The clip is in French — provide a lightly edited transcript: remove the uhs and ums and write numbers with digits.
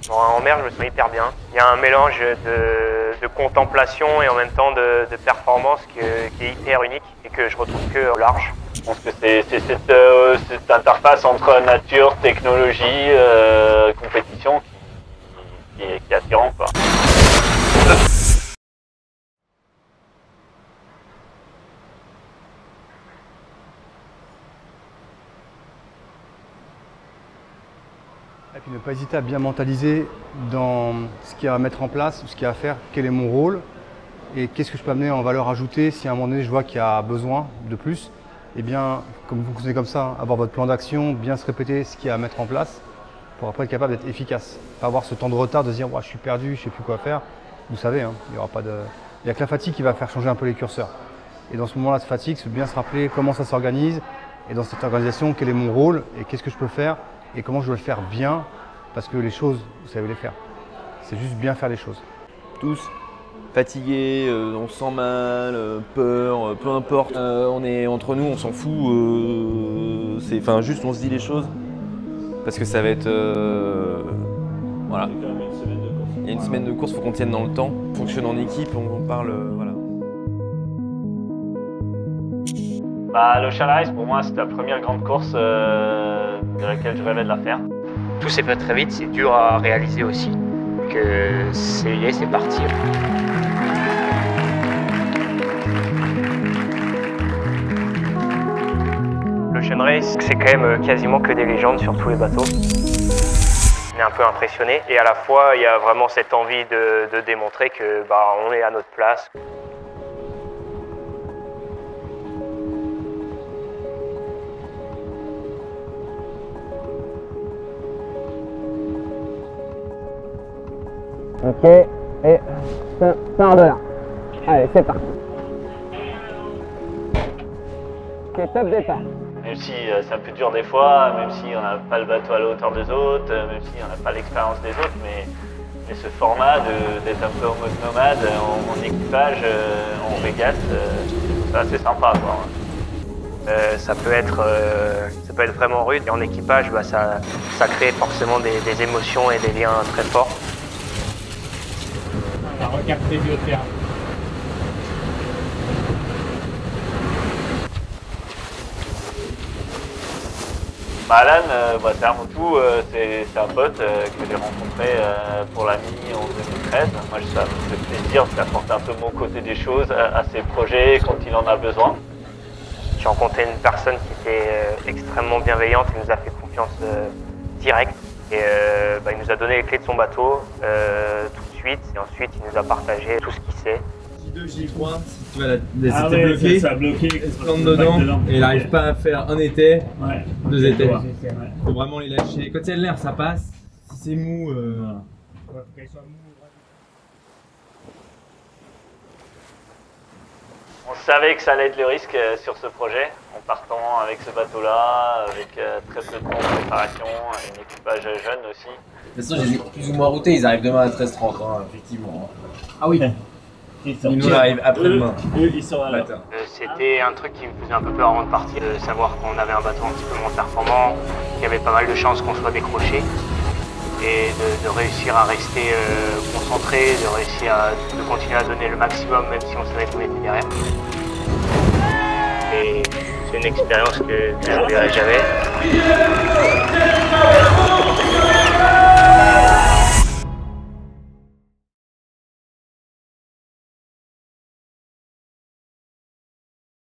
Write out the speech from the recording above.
En mer, je me sens hyper bien. Il y a un mélange de contemplation et en même temps de performance qui est hyper unique et que je retrouve que au large. Je pense que c'est cette interface entre nature, technologie, compétition qui est attirant, quoi. Et puis ne pas hésiter à bien mentaliser dans ce qu'il y a à mettre en place, ce qu'il y a à faire, quel est mon rôle et qu'est-ce que je peux amener en valeur ajoutée si à un moment donné je vois qu'il y a besoin de plus. Et bien, comme vous fonctionnez comme ça, avoir votre plan d'action, bien se répéter ce qu'il y a à mettre en place pour après être capable d'être efficace. Pas avoir ce temps de retard de se dire je suis perdu, je ne sais plus quoi faire. Vous savez, hein, il n'y a que la fatigue qui va faire changer un peu les curseurs. Et dans ce moment-là de fatigue, c'est bien se rappeler comment ça s'organise et dans cette organisation, quel est mon rôle et qu'est-ce que je peux faire et comment je dois le faire bien parce que les choses, vous savez les faire. C'est juste bien faire les choses. Tous fatigués, on se sent mal, peur, peu importe. On est entre nous, on s'en fout. Juste on se dit les choses parce que ça va être voilà. Il y a une semaine de course, il faut qu'on tienne dans le temps. On fonctionne en équipe, on parle voilà. L'Ocean Race pour moi c'est la première grande course de laquelle je rêvais de la faire. Tout s'est fait très vite, c'est dur à réaliser aussi. Que c'est parti. L'Ocean Race, c'est quand même quasiment que des légendes sur tous les bateaux. On est un peu impressionné et à la fois il y a vraiment cette envie de démontrer que on est à notre place. Ok, et fin de là. Allez, c'est parti. Ok, top départ. Même si c'est un peu dur des fois, même si on n'a pas le bateau à la hauteur des autres, même si on n'a pas l'expérience des autres, mais ce format d'être un peu en mode nomade, en équipage, en régate, c'est assez sympa, quoi. Ça peut être vraiment rude et en équipage, ça crée forcément des émotions et des liens très forts. Regarde tes vieux termes. Alan, c'est avant tout c'est un pote que j'ai rencontré pour l'AMI en 2013. Moi, ça me fait plaisir d'apporter un peu mon côté des choses à ses projets quand il en a besoin. J'ai rencontré une personne qui était extrêmement bienveillante, il nous a fait confiance directe et il nous a donné les clés de son bateau tout de suite et ensuite il nous a partagé tout ce qu'il sait. J2, J3, si tu vas la laisser bloqué, elle se plante dedans et elle n'arrive pas à faire un été, deux étés. Il faut vraiment les lâcher. Quand il y a de l'air, ça passe. Si c'est mou, On savait que ça allait être le risque sur ce projet, en partant avec ce bateau-là, avec très peu de temps de préparation, un équipage jeune aussi. De toute façon, j'ai plus ou moins routés, ils arrivent demain à 13h30, effectivement. Ah oui. ils nous arrivent après-demain. Ils sont à l'heure. C'était un truc qui me faisait un peu peur avant de partir, de savoir qu'on avait un bateau un petit peu moins performant, qu'il y avait pas mal de chances qu'on soit décroché et de réussir à rester concentré, de continuer à donner le maximum même si on savait qu'on était derrière. Et c'est une expérience que je n'oublierai jamais.